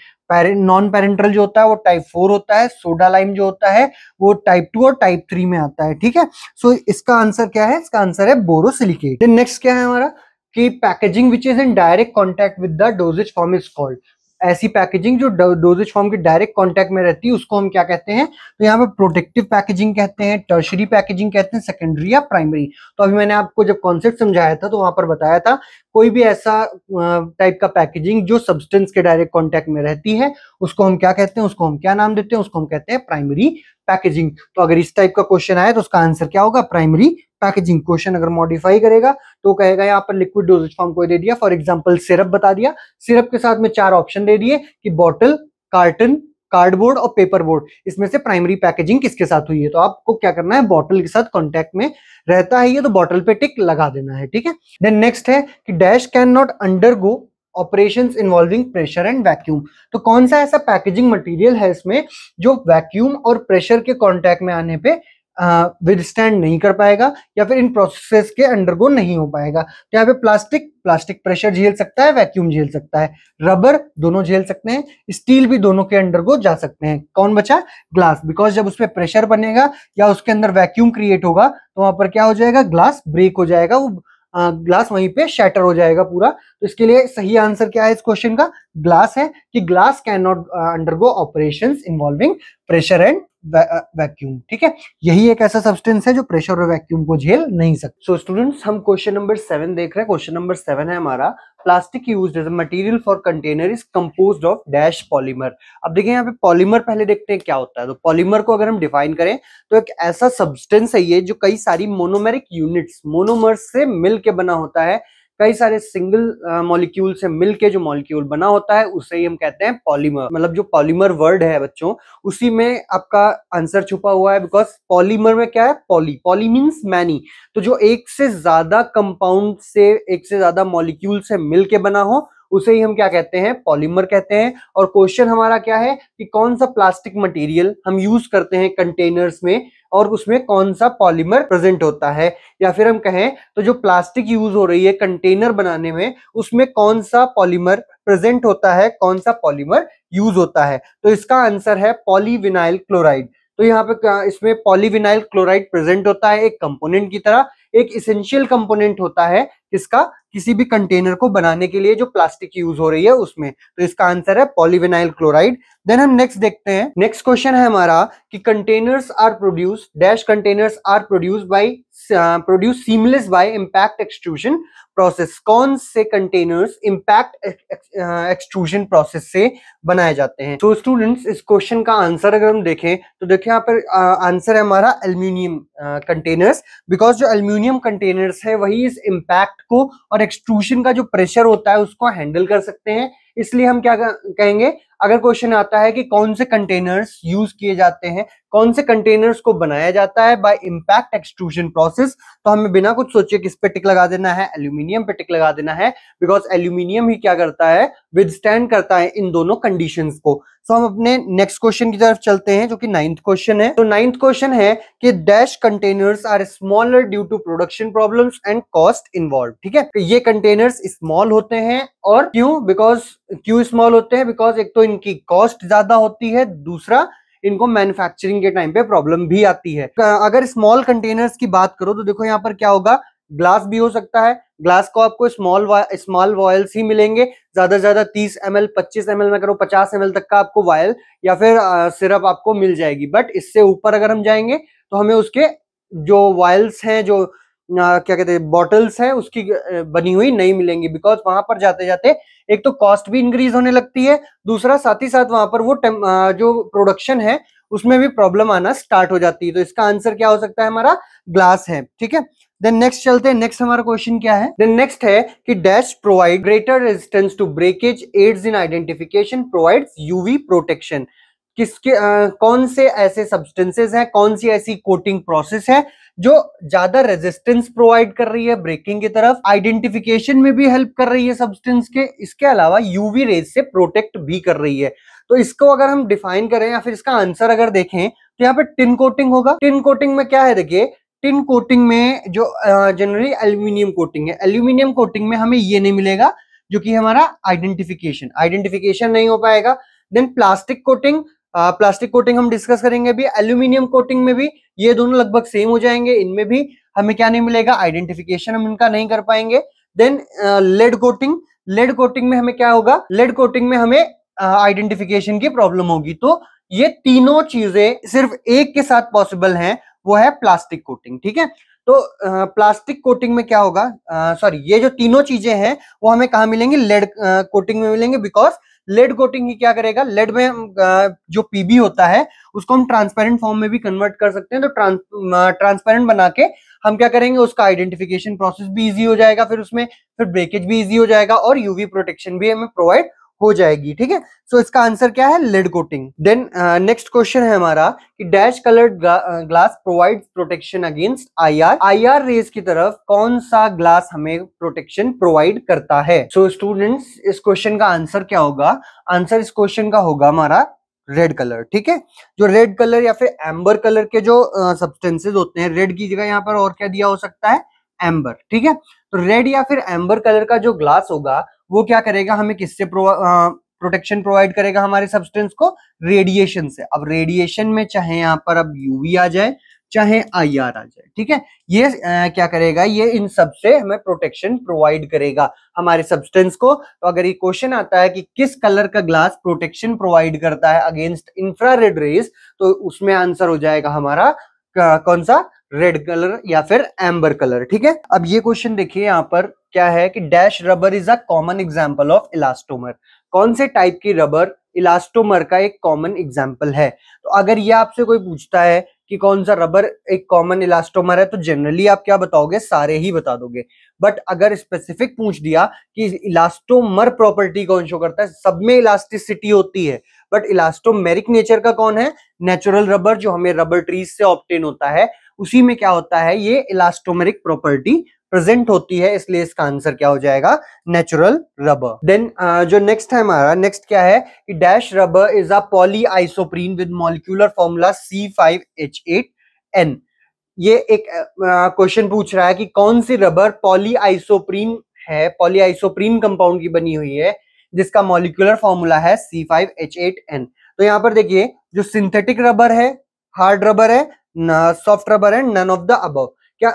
नॉन पेरेंटल जो होता है वो टाइप 4 होता है, सोडा लाइम जो होता है वो टाइप 2 और टाइप 3 में आता है। ठीक है, सो इसका आंसर क्या है, इसका आंसर है बोरोसिलिकेट। देन नेक्स्ट क्या है हमारा कि packaging which is in direct contact with the doses form is called. ऐसी पैकेजिंग जो डोजेज फॉर्म के डायरेक्ट कांटेक्ट में रहती है उसको हम क्या कहते हैं, तो यहाँ पे प्रोटेक्टिव पैकेजिंग कहते हैं, टर्शरी पैकेजिंग कहते हैं, सेकेंडरी या प्राइमरी। तो अभी मैंने आपको जब कॉन्सेप्ट समझाया था तो वहां पर बताया था कोई भी ऐसा टाइप का पैकेजिंग जो सब्सटेंस के डायरेक्ट कांटेक्ट में रहती है उसको हम क्या कहते हैं, उसको हम क्या नाम देते हैं, उसको हम कहते हैं प्राइमरी पैकेजिंग। तो अगर इस टाइप का क्वेश्चन आए तो उसका आंसर क्या होगा, प्राइमरी पैकेजिंग। क्वेश्चन अगर मॉडिफाई करेगा तो कहेगा यहाँ पर लिक्विड डोजेज फॉर्म कोई दे दिया, फॉर एग्जांपल सिरप बता दिया, सिरप के साथ में 4 ऑप्शन दे दिए कि बॉटल, कार्टन, कार्डबोर्ड और पेपर बोर्ड, इसमें से प्राइमरी पैकेजिंग किसके साथ हुई है। तो आपको क्या करना है, बॉटल के साथ कांटेक्ट में रहता है ये तो बॉटल पे टिक लगा देना है। ठीक है, देन नेक्स्ट है कि dash can not undergo operations involving pressure and vacuum. तो कौन सा ऐसा पैकेजिंग मटेरियल है इसमें जो वैक्यूम और प्रेशर के कांटेक्ट में आने पे विदस्टैंड नहीं कर पाएगा या फिर इन प्रोसेस के अंडरगो नहीं हो पाएगा। तो यहाँ पे प्लास्टिक प्रेशर झेल सकता है, वैक्यूम झेल सकता है, रबर दोनों झेल सकते हैं, स्टील भी दोनों के अंडरगो जा सकते हैं। कौन बचा, ग्लास, बिकॉज जब उसपे प्रेशर बनेगा या उसके अंदर वैक्यूम क्रिएट होगा तो वहां पर क्या हो जाएगा, ग्लास ब्रेक हो जाएगा, वो ग्लास वहीं पे शैटर हो जाएगा पूरा। तो इसके लिए सही आंसर क्या है इस क्वेश्चन का, ग्लास है, कि glass can not undergo operations involving pressure and vacuum. ठीक है, यही एक ऐसा सब्सटेंस है जो प्रेशर और वैक्यूम को झेल नहीं सकता। सो स्टूडेंट्स, हम क्वेश्चन नंबर 7 देख रहे हैं। क्वेश्चन नंबर 7 है हमारा, plastic used as a material for container is composed of dash polymer. अब देखिए यहाँ पे पॉलीमर पहले देखते हैं क्या होता है। तो पॉलीमर को अगर हम डिफाइन करें तो एक ऐसा सब्सटेंस है ये जो कई सारी मोनोमेरिक यूनिट्स, मोनोमर्स से मिलके बना होता है, कई सारे सिंगल मॉलिक्यूल से मिलके जो मॉलिक्यूल बना होता है उसे ही हम कहते हैं पॉलीमर। मतलब जो पॉलीमर वर्ड है बच्चों, उसी में आपका आंसर छुपा हुआ है, बिकॉज पॉलीमर में क्या है, पॉली मीन्स मैनी। तो जो एक से ज्यादा कंपाउंड से, एक से ज्यादा मॉलिक्यूल से मिलके बना हो उसे ही हम क्या कहते हैं, पॉलीमर कहते हैं। और क्वेश्चन हमारा क्या है कि कौन सा प्लास्टिक मटेरियल हम यूज करते हैं कंटेनर्स में और उसमें कौन सा पॉलीमर प्रेजेंट होता है, या फिर हम कहें तो जो प्लास्टिक यूज हो रही है कंटेनर बनाने में उसमें कौन सा पॉलीमर प्रेजेंट होता है, कौन सा पॉलीमर यूज होता है। तो इसका आंसर है पॉलीविनाइल क्लोराइड। तो यहाँ पे इसमें पॉलीविनाइल क्लोराइड प्रेजेंट होता है एक कंपोनेंट की तरह, एक इसेंशियल कंपोनेंट होता है इसका किसी भी कंटेनर को बनाने के लिए जो प्लास्टिक यूज हो रही है उसमें। तो इसका आंसर है पॉलीविनाइल क्लोराइड। देन हम नेक्स्ट देखते हैं, नेक्स्ट क्वेश्चन है हमारा कि containers are produce dash containers are produce seamless by impact extrusion process. कौन से कंटेनर्स इंपैक्ट एक्सट्रूशन प्रोसेस से बनाए जाते हैं। तो स्टूडेंट्स, इस क्वेश्चन का आंसर अगर हम देखें तो देखिए यहाँ पर आंसर है हमारा एल्यूमिनियम कंटेनर्स, बिकॉज जो एल्यूमिनियम कंटेनर्स है वही इस इंपैक्ट को और एक्सट्रूशन का जो प्रेशर होता है उसको हैंडल कर सकते हैं। इसलिए हम क्या कहेंगे, अगर क्वेश्चन आता है कि कौन से कंटेनर्स यूज किए जाते हैं, कौन से कंटेनर्स को बनाया जाता है बाय इंपैक्ट एक्सट्रूशन प्रोसेस, तो हमें बिना कुछ सोचे किस पे टिक लगा देना है, एल्यूमिनियम पे टिक लगा देना है, बिकॉज एल्यूमिनियम ही क्या करता है, विदस्टैंड करता है इन दोनों कंडीशंस को। सो हम अपने नेक्स्ट क्वेश्चन की तरफ चलते हैं जो कि 9th क्वेश्चन है। तो 9th क्वेश्चन है कि dash containers are smaller due to production problems and cost involve. ठीक है, तो ये कंटेनर्स स्मॉल होते हैं और क्यों स्मॉल होते हैं, बिकॉज एक तो इनकी कॉस्ट ज्यादा होती है, दूसरा इनको मैन्युफैक्चरिंग के टाइम पे प्रॉब्लम भी आती है। अगर स्मॉल कंटेनर्स की बात करो तो देखो यहाँ पर क्या होगा, ग्लास भी हो सकता है। ग्लास को आपको स्मॉल वॉयल्स ही मिलेंगे, ज्यादा से ज्यादा 30 ml 25 ml में करो 50 ml तक का आपको वायल या फिर सिरप आपको मिल जाएगी। बट इससे ऊपर अगर हम जाएंगे तो हमें उसके जो वायल्स हैं, जो क्या कहते हैं बॉटल्स हैं, उसकी बनी हुई नहीं मिलेंगी, बिकॉज वहां पर जाते जाते एक तो कॉस्ट भी इंक्रीज होने लगती है, दूसरा साथ ही साथ वहां पर वो जो प्रोडक्शन है उसमें भी प्रॉब्लम आना स्टार्ट हो जाती है। तो इसका आंसर क्या हो सकता है हमारा ग्लास है। ठीक है, देन नेक्स्ट चलते हैं। नेक्स्ट हमारा क्वेश्चन क्या है, देन नेक्स्ट है कि dash provide greater resistance to breakage, aids in identification, provides UV protection. किसके कौन से ऐसे सब्सटेंसेस हैं, कौन सी ऐसी कोटिंग प्रोसेस है जो ज्यादा रेजिस्टेंस प्रोवाइड कर रही है ब्रेकिंग की तरफ, आइडेंटिफिकेशन में भी हेल्प कर रही है सब्सटेंस के, इसके अलावा यूवी रेज से प्रोटेक्ट भी कर रही है। तो इसको अगर हम डिफाइन करें या फिर इसका आंसर अगर देखें तो यहाँ पे टिन कोटिंग होगा। टिन कोटिंग में क्या है, देखिए टिन कोटिंग में जो जनरली एल्यूमिनियम कोटिंग है, एल्यूमिनियम कोटिंग में हमें ये नहीं मिलेगा जो कि हमारा आइडेंटिफिकेशन नहीं हो पाएगा। Then plastic coating, plastic coating हम डिस्कस करेंगे भी। एल्यूमिनियम कोटिंग में भी ये दोनों लगभग सेम हो जाएंगे, इनमें भी हमें क्या नहीं मिलेगा, आइडेंटिफिकेशन हम इनका नहीं कर पाएंगे। Then lead coating, lead coating में हमें क्या होगा, लेड कोटिंग में हमें आइडेंटिफिकेशन की प्रॉब्लम होगी। तो ये तीनों चीजें सिर्फ एक के साथ पॉसिबल हैं, वो है प्लास्टिक कोटिंग। ठीक है, तो प्लास्टिक कोटिंग में क्या होगा, सॉरी ये जो तीनों चीजें हैं वो हमें कहाँ मिलेंगी, लेड कोटिंग में मिलेंगे। बिकॉज लेड कोटिंग ही क्या करेगा, लेड में जो पीबी होता है उसको हम ट्रांसपेरेंट फॉर्म में भी कन्वर्ट कर सकते हैं। तो ट्रांसपेरेंट बना के हम क्या करेंगे, उसका आइडेंटिफिकेशन प्रोसेस भी इजी हो जाएगा, फिर उसमें फिर ब्रेकेज भी इजी हो जाएगा और यूवी प्रोटेक्शन भी हमें प्रोवाइड हो जाएगी। ठीक है, सो इसका आंसर क्या है, lead coating. Then next question है हमारा कि dash coloured glass provide protection against IR, IR rays की तरफ कौन सा ग्लास हमें प्रोटेक्शन प्रोवाइड करता है। सो स्टूडेंट्स इस क्वेश्चन का आंसर क्या होगा, आंसर इस क्वेश्चन का होगा हमारा रेड कलर। ठीक है, जो रेड कलर या फिर एम्बर कलर के जो सब्सटेंसेस होते हैं, रेड की जगह यहाँ पर और क्या दिया हो सकता है, एम्बर। ठीक है, तो रेड या फिर एम्बर कलर का जो ग्लास होगा वो क्या करेगा, हमें किससे प्रोटेक्शन प्रोवाइड करेगा, हमारे सब्सटेंस को रेडिएशन से। अब रेडिएशन में चाहे यहाँ पर अब यूवी आ जाए चाहे आईआर आ जाए, ठीक है, ये क्या करेगा, ये इन सब से हमें प्रोटेक्शन प्रोवाइड करेगा हमारे सब्सटेंस को। तो अगर ये क्वेश्चन आता है कि किस कलर का ग्लास प्रोटेक्शन प्रोवाइड करता है अगेंस्ट इंफ्रारेड रेज, तो उसमें आंसर हो जाएगा हमारा कौन सा, रेड कलर या फिर एम्बर कलर। ठीक है, अब ये क्वेश्चन देखिए यहाँ पर क्या है कि dash rubber is a common example of elastomer, कौन से टाइप की रबर इलास्टोमर का एक कॉमन एग्जांपल है। तो अगर ये आपसे कोई पूछता है कि कौन सा रबर एक कॉमन इलास्टोमर है, तो जनरली आप क्या बताओगे, सारे ही बता दोगे। बट अगर स्पेसिफिक पूछ दिया कि इलास्टोमर प्रॉपर्टी कौन शो करता है, सब में इलास्टिसिटी होती है, बट इलास्टोमेरिक नेचर का कौन है, नेचुरल रबर जो हमें रबर ट्रीज से ऑब्टेन होता है, उसी में क्या होता है, ये इलास्टोमेरिक प्रॉपर्टी प्रेजेंट होती है, इसलिए इसका आंसर क्या हो जाएगा, नेचुरल रबर। देन जो नेक्स्ट है हमारा, नेक्स्ट क्या है कि dash rubber is a poly isoprene with molecular formula C5H8N। ये एक क्वेश्चन पूछ रहा है कि कौन सी रबर पॉली आइसोप्रीन है, पॉली आइसोप्रीन कंपाउंड की बनी हुई है जिसका मॉलिक्यूलर फॉर्मूला है C5H8N। तो यहाँ पर देखिए जो सिंथेटिक रबर है, हार्ड रबर है, सॉफ्ट रबर है, नन ऑफ द अबव। क्या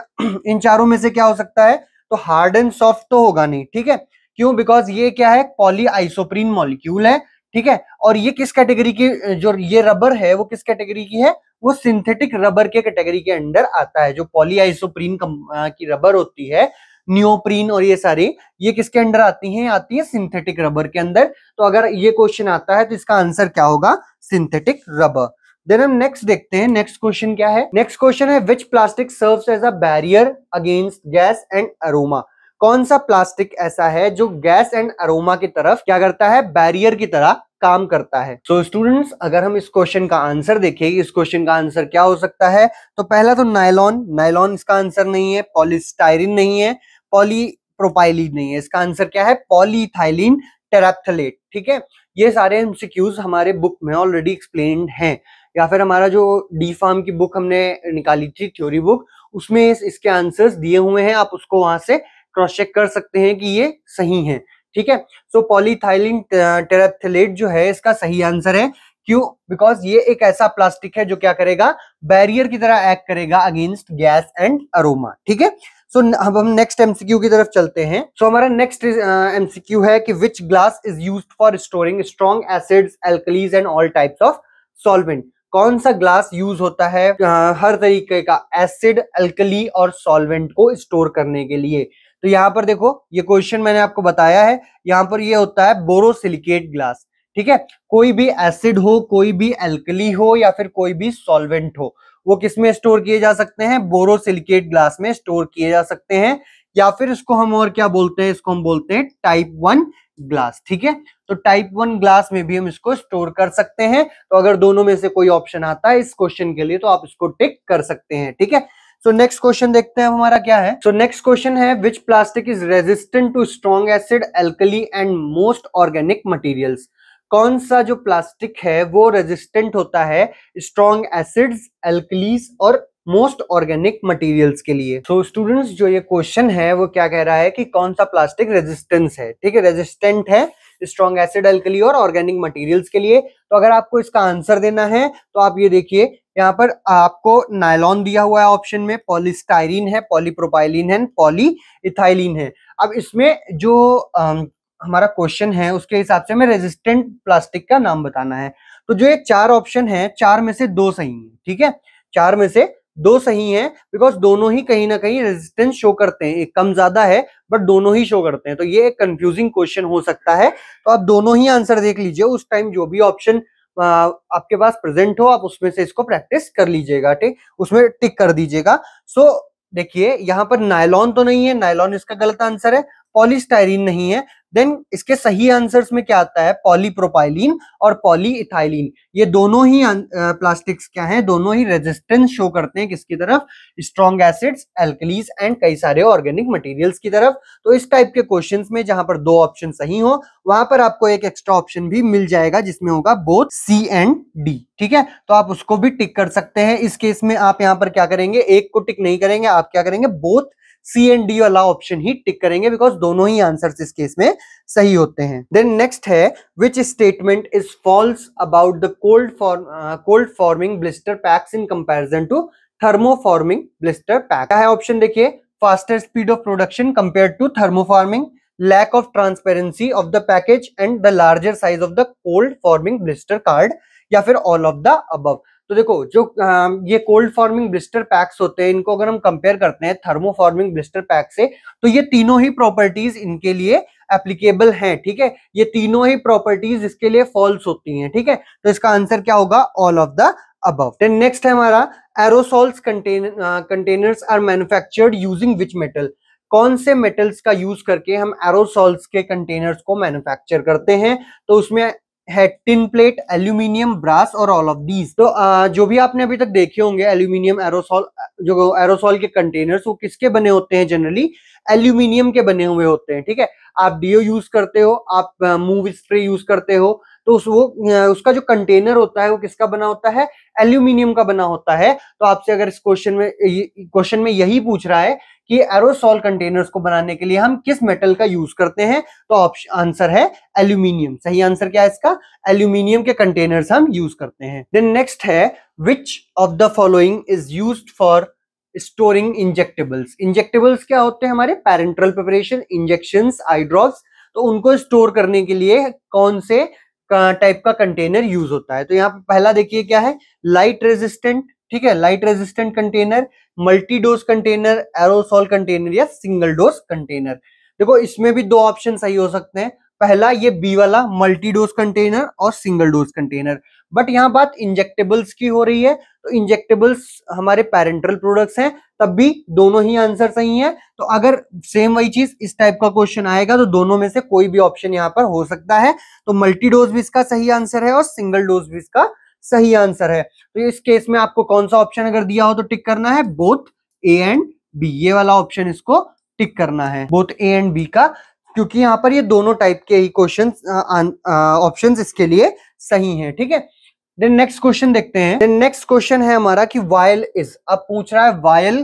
इन चारों में से क्या हो सकता है, तो हार्ड एंड सॉफ्ट तो होगा नहीं। ठीक है, क्यों, बिकॉज ये क्या है, पॉली आइसोप्रीन मॉलिक्यूल है। ठीक है, और ये किस कैटेगरी की, जो ये रबर है वो किस कैटेगरी की है, वो सिंथेटिक रबर के कैटेगरी के अंडर आता है। जो पॉली आइसोप्रीन की रबर होती है, नियोप्रीन और ये सारी, ये किसके अंडर आती हैं, आती है सिंथेटिक रबर के अंदर। तो अगर ये क्वेश्चन आता है तो इसका आंसर क्या होगा, सिंथेटिक रबर। देन हम नेक्स्ट देखते हैं, नेक्स्ट क्वेश्चन क्या है, नेक्स्ट क्वेश्चन है which plastic serves as a barrier against gas and aroma. कौन सा प्लास्टिक ऐसा है जो गैस एंड अरोमा की तरफ क्या करता है, बैरियर की तरह काम करता है। सो स्टूडेंट्स अगर हम इस क्वेश्चन का आंसर देखें, इस क्वेश्चन का आंसर क्या हो सकता है, तो पहला तो नायलॉन, नायलॉन इसका आंसर नहीं है, पॉलीस्टाइरिन नहीं है, पॉलीप्रोपाइलीन नहीं है, इसका आंसर क्या है, पॉलीइथाइलिन टेराप्थलेट। ठीक है, ये सारे एमसीक्यूज हमारे बुक में ऑलरेडी एक्सप्लेन्ड हैं, या फिर हमारा जो डी फार्म की बुक हमने निकाली थी, थ्योरी बुक, उसमें इसके आंसर्स दिए हुए हैं, आप उसको वहां से क्रॉस चेक कर सकते हैं कि ये सही है। ठीक है, सो पॉलीइथाइलिन टेराप्थलेट जो है इसका सही आंसर है। क्यों, बिकॉज ये एक ऐसा प्लास्टिक है जो क्या करेगा, बैरियर की तरह एक्ट करेगा अगेंस्ट गैस एंड अरोमा। ठीक है, सो अब हम नेक्स्ट एमसीक्यू की तरफ चलते हैं। सो हमारा नेक्स्ट एमसीक्यू है कि which glass is used for storing strong acids, alkalis and all types of solvent. कौन सा ग्लास यूज होता है हर तरीके का एसिड, अल्कली और सॉल्वेंट को स्टोर करने के लिए। तो यहाँ पर देखो ये क्वेश्चन मैंने आपको बताया है, यहाँ पर ये होता है बोरोसिलिकेट ग्लास। ठीक है, कोई भी एसिड हो, कोई भी अल्कली हो या फिर कोई भी सॉल्वेंट हो, वो किस में स्टोर किए जा सकते हैं? बोरोसिलिकेट ग्लास में स्टोर किए जा सकते हैं। या फिर इसको हम और क्या बोलते हैं? इसको हम बोलते हैं टाइप 1 ग्लास। ठीक है, तो टाइप 1 ग्लास में भी हम इसको स्टोर कर सकते हैं। तो अगर दोनों में से कोई ऑप्शन आता है इस क्वेश्चन के लिए तो आप इसको टिक कर सकते हैं। ठीक है, सो नेक्स्ट क्वेश्चन देखते हैं हमारा क्या है। सो नेक्स्ट क्वेश्चन है which plastic is resistant to strong acid, alkali and most organic materials. कौन सा जो प्लास्टिक है वो रेजिस्टेंट होता है स्ट्रॉन्ग एसिड्स, एल्कलीज और मोस्ट ऑर्गेनिक मटेरियल्स के लिए। सो स्टूडेंट्स जो ये क्वेश्चन है वो क्या कह रहा है कि कौन सा प्लास्टिक रेजिस्टेंस है, ठीक है, रेजिस्टेंट है स्ट्रॉन्ग एसिड, एल्कली और ऑर्गेनिक मटेरियल्स के लिए। तो अगर आपको इसका आंसर देना है तो आप ये देखिए, यहाँ पर आपको नायलॉन दिया हुआ है ऑप्शन में, पॉलीस्टाइरीन है, पॉलीप्रोपाइलीन है, पॉली इथाइलिन है। अब इसमें जो हमारा क्वेश्चन है उसके हिसाब से हमें रेजिस्टेंट प्लास्टिक का नाम बताना है। तो जो ये 4 ऑप्शन है, 4 में से 2 सही है। ठीक है, 4 में से 2 सही है, बिकॉज दोनों ही कहीं ना कहीं रेजिस्टेंस शो करते हैं, एक कम ज्यादा है बट दोनों ही शो करते हैं। तो ये एक कंफ्यूजिंग क्वेश्चन हो सकता है। तो आप दोनों ही आंसर देख लीजिए, उस टाइम जो भी ऑप्शन आपके पास प्रेजेंट हो आप उसमें से इसको प्रैक्टिस कर लीजिएगा, ठीक, उसमें टिक कर दीजिएगा। सो देखिए यहाँ पर नायलॉन तो नहीं है, नायलॉन इसका गलत आंसर है। पॉलीस्टाइरीन नहीं है, देन इसके सही आंसर्स में क्या आता है? पॉलीप्रोपाइलीन और पॉलीइथाइलीन। ये दोनों ही प्लास्टिक्स क्या हैं? दोनों ही रेजिस्टेंस शो करते हैं किसकी तरफ? स्ट्रॉन्ग एसिड्स, एल्कलीज एंड कई सारे ऑर्गेनिक मटेरियल्स की तरफ। तो इस टाइप के क्वेश्चंस में जहां पर 2 ऑप्शन सही हो वहां पर आपको एक एक्स्ट्रा ऑप्शन भी मिल जाएगा जिसमें होगा बोथ सी एंड डी। ठीक है, तो आप उसको भी टिक कर सकते हैं। इस केस में आप यहाँ पर क्या करेंगे? एक को टिक नहीं करेंगे, आप क्या करेंगे? बोथ सी एंड डी वाला ऑप्शन ही टिक करेंगे, बिकॉज दोनों ही आंसर्स इस केस में सही होते हैं। देन नेक्स्ट है which statement is false about the cold forming blister packs in comparison to thermoforming blister pack. क्या है ऑप्शन? देखिए, faster speed of production compare to thermoforming, lack of transparency of the package and the larger size of the cold forming blister card, या फिर all of the above. तो देखो जो ये cold forming blister PACS होते हैं, इनको अगर हम कंपेयर करते हैं थर्मोफॉर्मिंग ब्लिस्टर पैक से, तो ये तीनों ही प्रॉपर्टीज इनके लिए एप्लीकेबल हैं। ठीक है, ये तीनों ही प्रॉपर्टीज इसके लिए फॉल्स होती हैं। ठीक है, तो इसका आंसर क्या होगा? All of the above. Then next है हमारा aerosols containers are manufactured using which metal. कौन से मेटल्स का यूज करके हम एरोसॉल्स के कंटेनर्स को मैन्युफैक्चर करते हैं? तो उसमें है टिन प्लेट, एल्यूमिनियम, ब्रास और ऑल ऑफ दीज। तो जो भी आपने अभी तक देखे होंगे एल्यूमिनियम एरोसॉल, जो एरोसॉल के कंटेनर्स वो किसके बने होते हैं? जनरली एल्यूमिनियम के बने हुए होते हैं। ठीक है, आप डीओ यूज करते हो, आप मूव स्प्रे यूज करते हो, तो उसका जो कंटेनर होता है वो किसका बना होता है? एल्यूमिनियम का बना होता है। तो आपसे अगर इस क्वेश्चन में यही पूछ रहा है कि एरोसॉल कंटेनर्स को बनाने के लिए हम किस मेटल का यूज करते हैं, तो आंसर है एल्यूमिनियम। सही आंसर क्या है इसका? एल्यूमिनियम के कंटेनर्स हम यूज करते हैं। देन नेक्स्ट है which of the following is used for storing injectables. Injectables क्या होते हैं? हमारे पैरेंटरल प्रिपरेशन, इंजेक्शंस, आई ड्रॉप्स। तो उनको स्टोर करने के लिए कौन से टाइप का कंटेनर यूज होता है? तो यहाँ पे पहला देखिए क्या है? Light resistant. ठीक है, light resistant container, multi dose container, aerosol container या सिंगल डोज कंटेनर। देखो इसमें भी 2 ऑप्शन सही हो सकते हैं। पहला ये बी वाला मल्टी डोज कंटेनर और सिंगल डोज कंटेनर। बट यहाँ बात इंजेक्टेबल्स की हो रही है, तो इंजेक्टेबल्स हमारे पैरेंटल प्रोडक्ट्स हैं, तब भी दोनों ही आंसर सही हैं। तो अगर सेम वही चीज इस टाइप का क्वेश्चन आएगा तो दोनों में से कोई भी ऑप्शन यहाँ पर हो सकता है। तो मल्टी डोज भी इसका सही आंसर है और सिंगल डोज भी इसका सही आंसर है। तो इस केस में आपको कौन सा ऑप्शन अगर दिया हो तो टिक करना है बोथ ए एंड बी। ये वाला ऑप्शन इसको टिक करना है, बोथ ए एंड बी का, क्योंकि यहाँ पर ये दोनों टाइप के ही क्वेश्चन ऑप्शंस इसके लिए सही हैं। ठीक है, देन नेक्स्ट क्वेश्चन देखते हैं। देन नेक्स्ट क्वेश्चन है हमारा कि वायल इज। अब पूछ रहा है वायल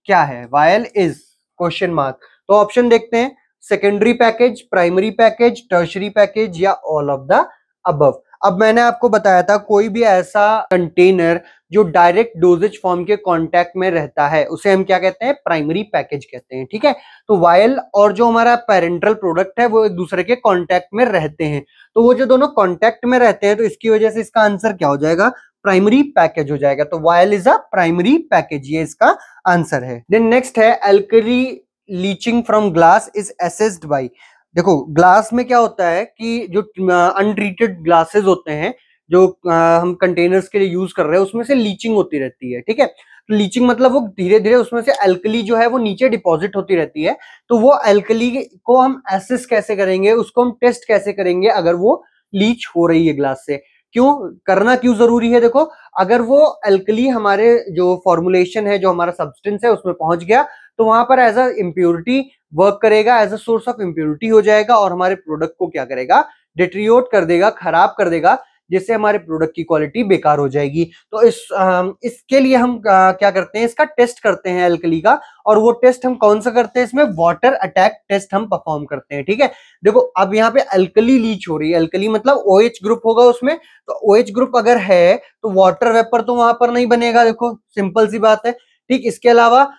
क्या है? Vial is question mark. तो ऑप्शन देखते हैं, secondary package, primary package, tertiary package या ऑल ऑफ द अबव। अब मैंने आपको बताया था कोई भी ऐसा कंटेनर जो डायरेक्ट डोजेज फॉर्म के कांटेक्ट में रहता है उसे हम क्या कहते हैं, प्राइमरी पैकेज कहते हैं, ठीक है। तो वायल और जो हमारा पेरेंटल प्रोडक्ट है वो एक दूसरे के कांटेक्ट में रहते हैं, तो वो जो दोनों कांटेक्ट में रहते हैं तो इसकी वजह से इसका आंसर क्या हो जाएगा, प्राइमरी पैकेज हो जाएगा। तो vial is a primary package, ये इसका आंसर है। देन नेक्स्ट है alkali leaching from glass is assessed by. देखो ग्लास में क्या होता है कि जो अनट्रीटेड ग्लासेस होते हैं जो हम कंटेनर्स के लिए यूज कर रहे हैं उसमें से लीचिंग होती रहती है, ठीक है। तो लीचिंग मतलब वो धीरे धीरे उसमें से एल्कली जो है वो नीचे डिपॉजिट होती रहती है। तो वो एल्कली को हम एसेस कैसे करेंगे, उसको हम टेस्ट कैसे करेंगे अगर वो लीच हो रही है ग्लास से। क्यों करना क्यों जरूरी है, देखो अगर वो एल्कली हमारे जो फॉर्मुलेशन है, जो हमारा सब्सटेंस है उसमें पहुंच गया तो वहां पर एज अ इम्प्योरिटी वर्क करेगा, as a source of impurity हो जाएगा और हमारे प्रोडक्ट को क्या करेगा, डिट्रियोट कर देगा, खराब कर देगा, जिससे हमारे प्रोडक्ट की क्वालिटी बेकार हो जाएगी। तो इसके लिए हम क्या करते हैं, इसका टेस्ट करते हैं एल्कली का। और वो टेस्ट हम कौन सा करते हैं, इसमें वाटर अटैक टेस्ट हम परफॉर्म करते हैं, ठीक है। देखो अब यहाँ पे एल्कली लीच हो रही है, एल्कली मतलब OH ग्रुप होगा उसमें, तो OH ग्रुप अगर है तो वाटर वेपर तो वहां पर नहीं बनेगा, देखो सिंपल सी बात है, ठीक। इसके अलावा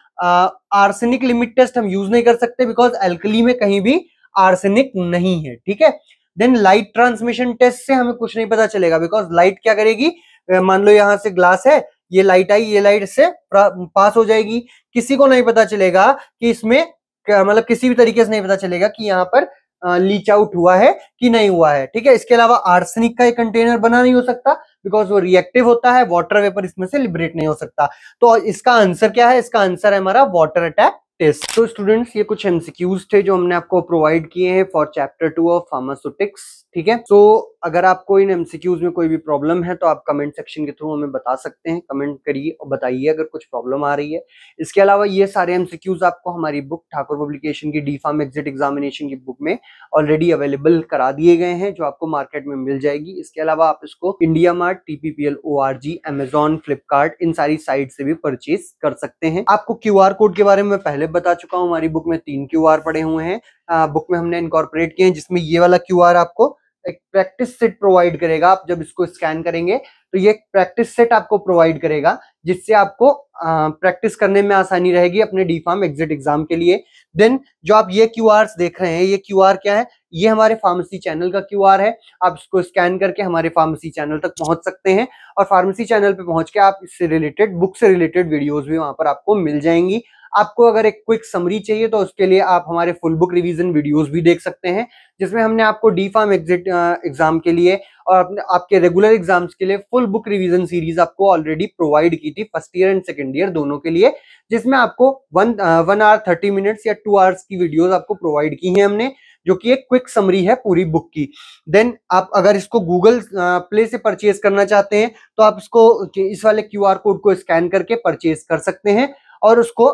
आर्सेनिक लिमिट टेस्ट हम यूज नहीं कर सकते बिकॉज एल्कली में कहीं भी आर्सेनिक नहीं है, ठीक है। देन लाइट ट्रांसमिशन टेस्ट से हमें कुछ नहीं पता चलेगा बिकॉज लाइट क्या करेगी, मान लो यहां से ग्लास है, ये लाइट आई, ये लाइट से पास हो जाएगी, किसी को नहीं पता चलेगा कि इसमें मतलब किसी भी तरीके से नहीं पता चलेगा कि यहाँ पर लीच आउट हुआ है कि नहीं हुआ है, ठीक है। इसके अलावा आर्सेनिक का एक कंटेनर बना नहीं हो सकता बिकॉज वो रिएक्टिव होता है, वाटर वेपर इसमें से लिबरेट नहीं हो सकता। तो इसका आंसर क्या है, इसका आंसर है हमारा वाटर अटैक टेस्ट। तो स्टूडेंट्स ये कुछ एमसीक्यूज थे जो हमने आपको प्रोवाइड किए हैं फॉर चैप्टर 2 ऑफ फार्मास्यूटिक्स, ठीक है। तो अगर आपको इन एमसीक्यूज में कोई भी प्रॉब्लम है तो आप कमेंट सेक्शन के थ्रू हमें बता सकते हैं, कमेंट करिए और बताइए अगर कुछ प्रॉब्लम आ रही है। इसके अलावा ये सारे एमसीक्यूज आपको हमारी बुक ठाकुर पब्लिकेशन की डी.फार्म एग्जिट एग्जामिनेशन की बुक में ऑलरेडी अवेलेबल करा दिए गए हैं, जो आपको मार्केट में मिल जाएगी। इसके अलावा आप इसको India mart, TPPL ORG, Amazon, Flipkart, इन सारी साइट से भी परचेज कर सकते हैं। आपको QR कोड के बारे में पहले बता चुका हूँ, हमारी बुक में 3 QR पड़े हुए हैं, बुक में हमने इनकॉर्पोरेट किए हैं, जिसमें ये वाला QR आपको एक प्रैक्टिस सेट प्रोवाइड करेगा। आप जब इसको स्कैन करेंगे तो ये प्रैक्टिस सेट आपको प्रोवाइड करेगा, जिससे आपको प्रैक्टिस करने में आसानी रहेगी अपने डी.फार्म एग्जिट एग्जाम के लिए। देन जो आप ये QRs देख रहे हैं, ये QR क्या है, ये हमारे फार्मेसी चैनल का QR है। आप इसको स्कैन करके हमारे फार्मेसी चैनल तक पहुंच सकते हैं और फार्मेसी चैनल पे पहुंच के आप इससे रिलेटेड, बुक से रिलेटेड वीडियोस भी वहां पर आपको मिल जाएंगी। आपको अगर एक क्विक समरी चाहिए तो उसके लिए आप हमारे फुल बुक रिवीजन वीडियोस भी देख सकते हैं, जिसमें हमने आपको डी.फार्म एग्जिट एग्जाम के लिए और आपके रेगुलर एग्जाम्स के लिए फुल बुक रिवीजन सीरीज आपको ऑलरेडी प्रोवाइड की थी, first year and second year दोनों के लिए, जिसमें आपको 1 आवर 30 मिनट्स या 2 आवर्स की वीडियोस आपको प्रोवाइड की है हमने, जो कि एक क्विक समरी है पूरी बुक की। देन आप अगर इसको गूगल प्ले से परचेज करना चाहते हैं तो आप इसको इस वाले QR कोड को स्कैन करके परचेज कर सकते हैं और उसको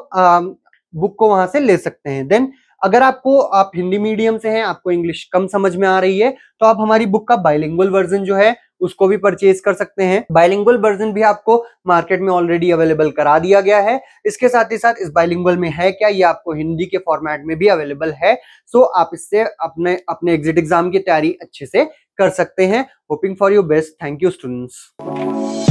बुक को वहां से ले सकते हैं। देन अगर आप हिंदी मीडियम से हैं, आपको इंग्लिश कम समझ में आ रही है, तो आप हमारी बुक का बाइलिंगुअल वर्जन जो है उसको भी परचेज कर सकते हैं। बाइलिंगुअल वर्जन भी आपको मार्केट में ऑलरेडी अवेलेबल करा दिया गया है। इसके साथ ही साथ इस बाइलिंगुअल में है क्या, ये आपको हिंदी के फॉर्मेट में भी अवेलेबल है। सो आप इससे अपने एग्जिट एग्जाम की तैयारी अच्छे से कर सकते हैं। Hoping for your best. Thank you students.